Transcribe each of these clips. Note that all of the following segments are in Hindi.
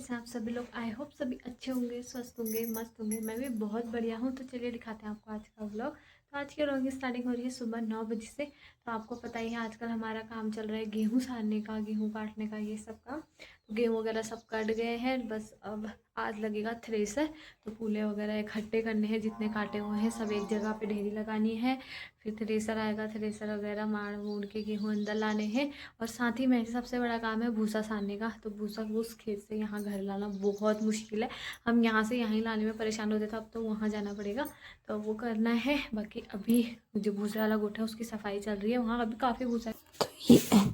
कैसे हैं आप सभी लोग। आई होप सभी अच्छे होंगे, स्वस्थ होंगे, मस्त होंगे। मैं भी बहुत बढ़िया हूँ। तो चलिए दिखाते हैं आपको आज का व्लॉग। तो आज के व्लॉग की स्टार्टिंग हो रही है सुबह 9 बजे से। तो आपको पता ही है आजकल हमारा काम चल रहा है गेहूँ सारने का, गेहूँ काटने का, ये सब काम। तो गेहूँ वगैरह सब कट गए हैं, बस अब आज लगेगा थ्रेसर। तो पूले वगैरह इकट्ठे करने हैं, जितने काटे हुए हैं सब एक जगह पे ढेरी लगानी है। फिर थ्रेसर आएगा, थ्रेसर वगैरह मार मूड़ के गेहूँ अंदर लाने हैं। और साथ ही मेरे सबसे बड़ा काम है भूसा सानने का। तो भूसा उस खेत से यहाँ घर लाना बहुत मुश्किल है। हम यहाँ से यहाँ ही लाने में परेशान होते थे, अब तो वहाँ जाना पड़ेगा। तो वो करना है। बाकी अभी जो भूसे वाला गोठा है उसकी सफाई चल रही है, वहाँ अभी काफ़ी भूसा है।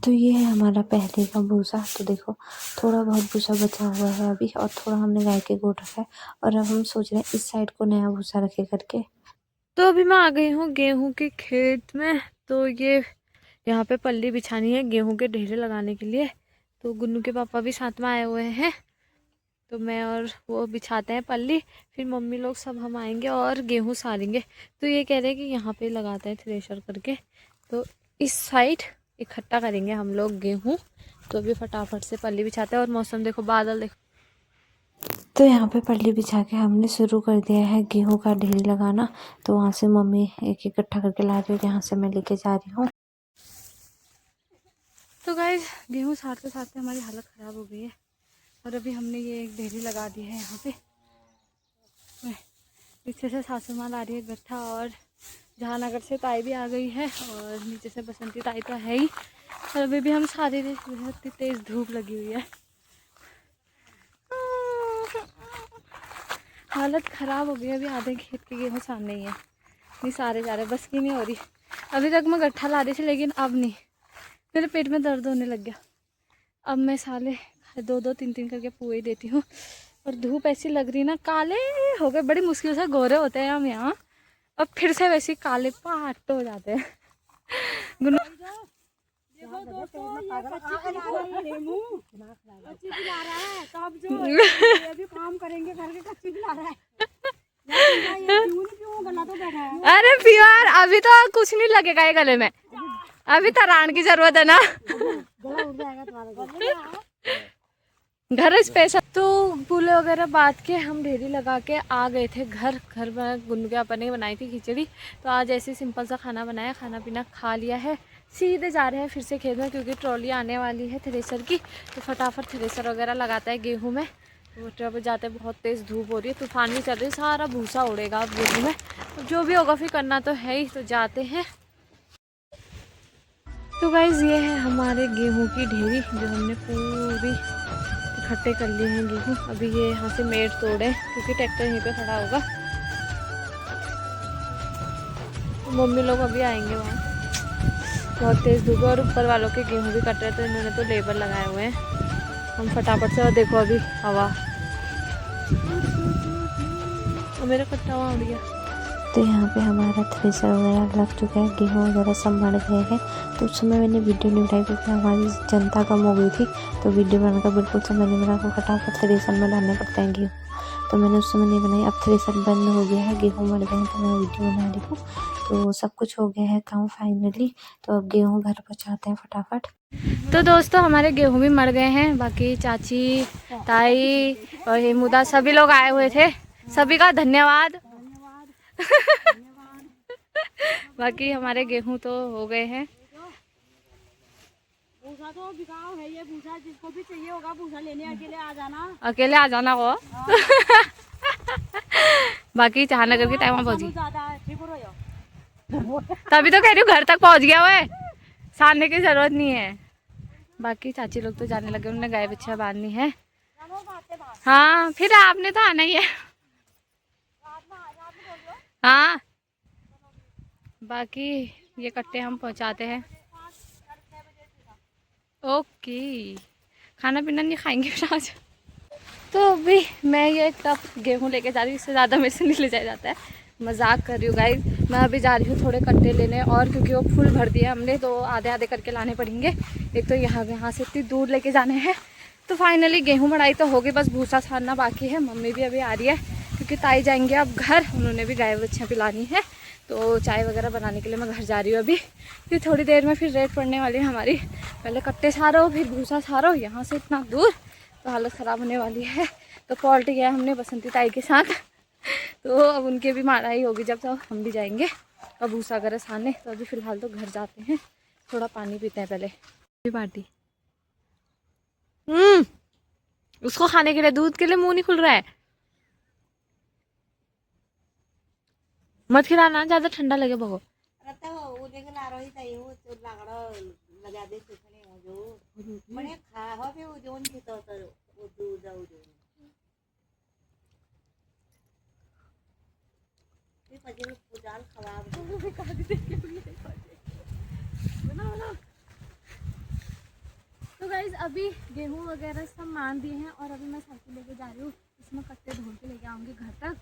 तो ये है हमारा पहले का भूसा। तो देखो थोड़ा बहुत भूसा बचा हुआ है अभी, और थोड़ा हमने गाय के गोठ रखा है। और अब हम सोच रहे हैं इस साइड को नया भूसा रखे करके। तो अभी मैं आ गई हूँ गेहूँ के खेत में। तो ये यहाँ पे पल्ली बिछानी है गेहूँ के ढेरे लगाने के लिए। तो गुन्नू के पापा भी साथ में आए हुए हैं। तो मैं और वो बिछाते हैं पल्ली, फिर मम्मी लोग सब हम आएंगे और गेहूँ सारेंगे। तो ये कह रहे हैं कि यहाँ पे लगाते हैं थ्रेशर करके। तो इस साइड इकट्ठा करेंगे हम लोग गेहूँ। तो अभी फटाफट से पल्ली बिछाते हैं। और मौसम देखो, बादल देखो। तो यहाँ पे पल्ली बिछा के हमने शुरू कर दिया है गेहूं का ढेरी लगाना। तो वहाँ से मम्मी एक इकट्ठा करके ला रही है, यहाँ से मैं लेके जा रही हूँ। तो गाइस गेहूँ सारते सारते हमारी हालत ख़राब हो गई है। और अभी हमने ये एक ढेरी लगा दी है यहाँ पे। पीछे से सासू माँ ला रही है गट्ठा, और जहानगर से ताई भी आ गई है, और नीचे से बसंती ताई तो है ही। और अभी भी हम सारे इतनी तेज़ धूप लगी हुई है, हालत ख़राब हो गई है। अभी आधे खेत के गेहूँ सामने ही है, नहीं सारे जा रहे, बस की नहीं हो रही। अभी तक मैं गट्ठा ला रही थी, लेकिन अब नहीं, मेरे पेट में दर्द होने लग गया। अब मैं साले 2-2 3-3 करके पुए देती हूँ। और धूप ऐसी लग रही ना, काले हो गए, बड़ी मुश्किल से गोरे होते हैं हम यहाँ। अब फिर से वैसे काले पाट हो जाते हैं। अरे प्यार अभी तो कुछ नहीं लगेगा ये गले में, अभी तरान की जरूरत है ना। घर स्पेशल। तो फूले वगैरह बात के हम ढेरी लगा के आ गए थे घर में। गुन्नू के पापा ने बनाई थी खिचड़ी। तो आज ऐसे सिंपल सा खाना बनाया, खाना पीना खा लिया है। सीधे जा रहे हैं फिर से खेत में, क्योंकि ट्रॉली आने वाली है थ्रेसर की। तो फटाफट थ्रेसर वगैरह लगाता है गेहूँ में। तो जाते बहुत तेज़ धूप हो रही है, तूफान भी चल रही है, सारा भूसा उड़ेगा अब गेहूँ में। तो जो भी होगा फिर करना तो है ही। तो जाते हैं। तो गाइस ये है हमारे गेहूँ की ढेरी, जो हमने पूरी इकट्ठे कर लिए हैं गेहूँ। अभी ये यहाँ से मेड़ तोड़े, क्योंकि ट्रैक्टर यहीं पे खड़ा होगा। तो मम्मी लोग अभी आएंगे वहाँ। बहुत तेज़ धूप है, और ऊपर वालों के गेहूँ भी कट रहे, तो इन्होंने तो लेबर लगाए हुए हैं। हम फटाफट से, और देखो अभी हवा, और मेरा कट्टा वहाँ उड़ गया। तो यहाँ पे हमारा थ्रेसर वगैरह लग चुका है, गेहूँ वगैरह सब मर गए हैं। तो उस समय मैंने वीडियो नहीं बनाई, क्योंकि हमारी जनता कम हो गई थी। तो वीडियो बनाने का बिल्कुल समय नहीं मिला, तो फटाफट थ्रेसर में डालने पड़ता है गेहूँ। तो मैंने उस समय नहीं बनाई। अब थ्रेसर बंद हो गया है, गेहूँ मर गए हैं, तो मैं वीडियो बना रही हूँ। तो सब कुछ हो गया है काम फाइनली। तो अब गेहूँ घर पहुँचाते हैं फटाफट। तो दोस्तों हमारे गेहूँ भी मर गए हैं। बाकी चाची, ताई और हेमुदा सभी लोग आए हुए थे, सभी का धन्यवाद। बाकी हमारे गेहूं तो हो गए हैं। भूसा तो बिकाऊ है, ये भूसा जिसको भी चाहिए होगा भूसा लेने अकेले आ जाना वो। बाकी जहानगर के टाइम पहुंची, तभी तो कह रही हूँ घर तक पहुंच गया वो, सारने की जरूरत नहीं है। बाकी चाची लोग तो जाने लगे, उन्होंने गाय बच्चा बांधनी है। हाँ फिर आपने तो आना ही है। हाँ बाकी ये कट्टे हम पहुंचाते हैं। ओके, खाना पीना नहीं खाएंगे फिर आज। तो अभी मैं ये टप गेहूँ लेके जा रही हूँ, इससे ज़्यादा मेरे से नहीं ले जाया जाता है। मजाक कर रही हूँ गाइस। मैं अभी जा रही हूँ थोड़े कट्टे लेने, और क्योंकि वो फुल भर दिए हमने, तो आधे आधे करके लाने पड़ेंगे। एक तो यहाँ से इतनी दूर लेके जाने हैं। तो फाइनली गेहूँ मड़ाई तो होगी, बस भूसा सारना बाकी है। मम्मी भी अभी आ रही है, क्योंकि ताई जाएंगे अब घर, उन्होंने भी गाय बच्चियाँ पिलानी है। तो चाय वगैरह बनाने के लिए मैं घर जा रही हूँ अभी। फिर थोड़ी देर में फिर रेड पड़ने वाली है हमारी। पहले कट्टे सारो, फिर भूसा सारो, यहाँ से इतना दूर तो हालत ख़राब होने वाली है। तो पॉल्ट गया हमने बसंती ताई के साथ, तो अब उनके भी माराई होगी जब तब हम भी जाएंगे अब भूसा वगैरह साने। तो अभी फ़िलहाल तो घर जाते हैं, थोड़ा पानी पीते हैं पहले। पार्टी उसको खाने के लिए दूध के लिए मुंह नहीं खुल रहा है। मत खिलाना, ज्यादा ठंडा लगे भगो। तो गाइज अभी गेहूँ वगैरह सब मान दिए हैं और अभी मैं साइकिल लेके जा रही हूँ। इसमें कट्टे ढोल के लेके आऊँगी घर तक।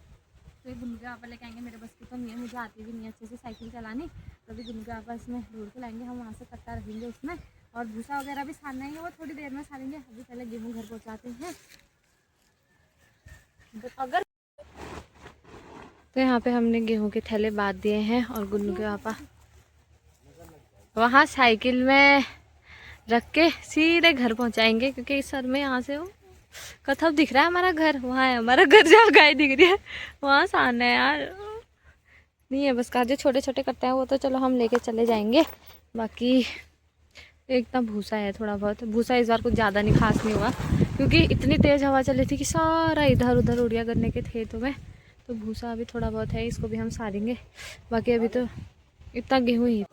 तो ये गुन्नू के पापा लेके आएंगे, मेरे बस की तो नहीं है, मुझे आती भी नहीं है अच्छे से साइकिल चलानी। तो अभी गुन्नू के पापा इसमें ढोल के लाएंगे, हम वहाँ से कट्टा रखेंगे उसमें। और भूसा वगैरह भी सानना ही है, वो थोड़ी देर में सानेंगे। अभी पहले गेहूँ घर पहुँचाते हैं। अगर तो यहाँ पे हमने गेहूं के थैले बांध दिए हैं और गुन्नू के पापा वहाँ साइकिल में रख के सीधे घर पहुँचाएंगे, क्योंकि इस सर में यहाँ से वो कथब दिख रहा है हमारा घर, वहाँ है हमारा घर जहाँ गाय दिख रही है वहाँ सामने है यार। नहीं है बस, का जो छोटे छोटे कट्टे हैं वो तो चलो हम लेके चले जाएंगे। बाकी एकदम भूसा है, थोड़ा बहुत भूसा इस बार कुछ ज़्यादा नहीं, खास नहीं हुआ, क्योंकि इतनी तेज़ हवा चली थी कि सारा इधर उधर उड़िया करने के खेतों में। तो भूसा अभी थोड़ा बहुत है, इसको भी हम सारेंगे। बाकी अभी तो इतना गेहूँ ही।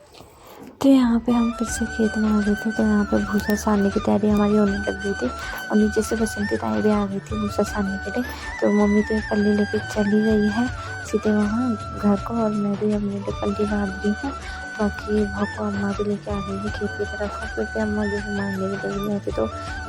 तो यहाँ पे हम फिर से खेत में आ गए थे। तो यहाँ पे भूसा सानने की तैयारी हमारी होने लग गई थी और नीचे से बसंती ताई भी आ गई थी भूसा सानने के लिए। तो मम्मी तो पल्ली लेके चली गई है सीधे वहाँ घर को, और मैं भी अपने लिए पल्ली बांध रही हूँ। बाकी भोको अम्मा भी लेके आ गई है खेत की तरफ, क्योंकि अम्मा गेहूँ मांगने भी लगी रहती। तो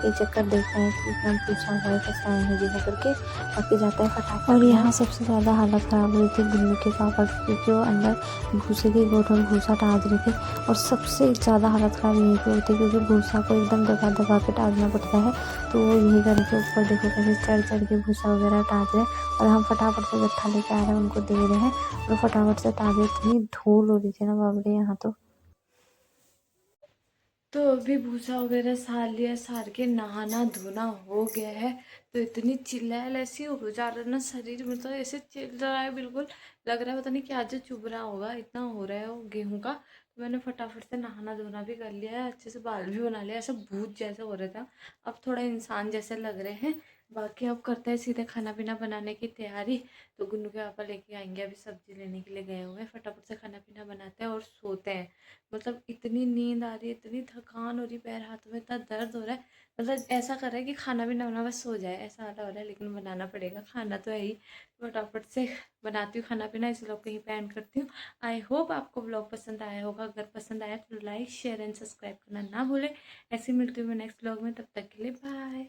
ये चक्कर देखते हैं कि हम पूछा हुआ है कैसे आए हैं गेहूँ करके। बाकी जाता है फटाफट। और यहाँ सबसे ज़्यादा हालत ख़राब हुई थी गुन्नू के पापा की, क्योंकि वो अंदर भूसे के गोट में भूसा टाँज रहे थे। और सबसे ज़्यादा हालत ख़राब यहीं पे होती है, क्योंकि भूसा को एकदम दबा दबा के टाँगना पड़ता है। तो वो यही करके ऊपर देखो कैसे चढ़ चढ़ के भूसा वगैरह टाँज रहे हैं। और हम फटाफट से गट्ठा लेके आ रहे हैं, उनको दे रहे हैं और फटाफट से टाँगे। इतनी धूल हो रही थी ना बाबरे यहाँ तो अभी भूसा वगैरह सार लिया, सार के नहाना धोना हो गया है। तो इतनी चिल्लायल ऐसी हो जा रहा है ना शरीर में, तो ऐसे चिल रहा है, बिल्कुल लग रहा है पता नहीं क्या जो चुभ रहा होगा, इतना हो रहा है वो गेहूं का। तो मैंने फटाफट से नहाना धोना भी कर लिया है, अच्छे से बाल भी बना लिया, ऐसा भूत जैसा हो रहा था, अब थोड़ा इंसान जैसे लग रहे हैं। बाकी अब करते हैं सीधे खाना पीना बनाने की तैयारी। तो गुन्नू के पापा लेके आएंगे, अभी सब्जी लेने के लिए गए हुए हैं। फटाफट से खाना पीना बनाते हैं और सोते हैं। मतलब इतनी नींद आ रही है, इतनी थकान हो रही, पैर हाथों में इतना दर्द हो रहा है, मतलब ऐसा कर रहा है कि खाना भी ना बना बस सो जाए, ऐसा वाला हो रहा है। लेकिन बनाना पड़ेगा, खाना तो है ही। फटाफट से बनाती हूँ खाना पीना, इस व्लॉग को यहीं पे एंड करती हूँ। आई होप आपको व्लॉग पसंद आया होगा, अगर पसंद आया तो लाइक शेयर एंड सब्सक्राइब करना ना भूलें। ऐसे मिलती हूँ मैं नेक्स्ट व्लॉग में, तब तक के लिए बाय।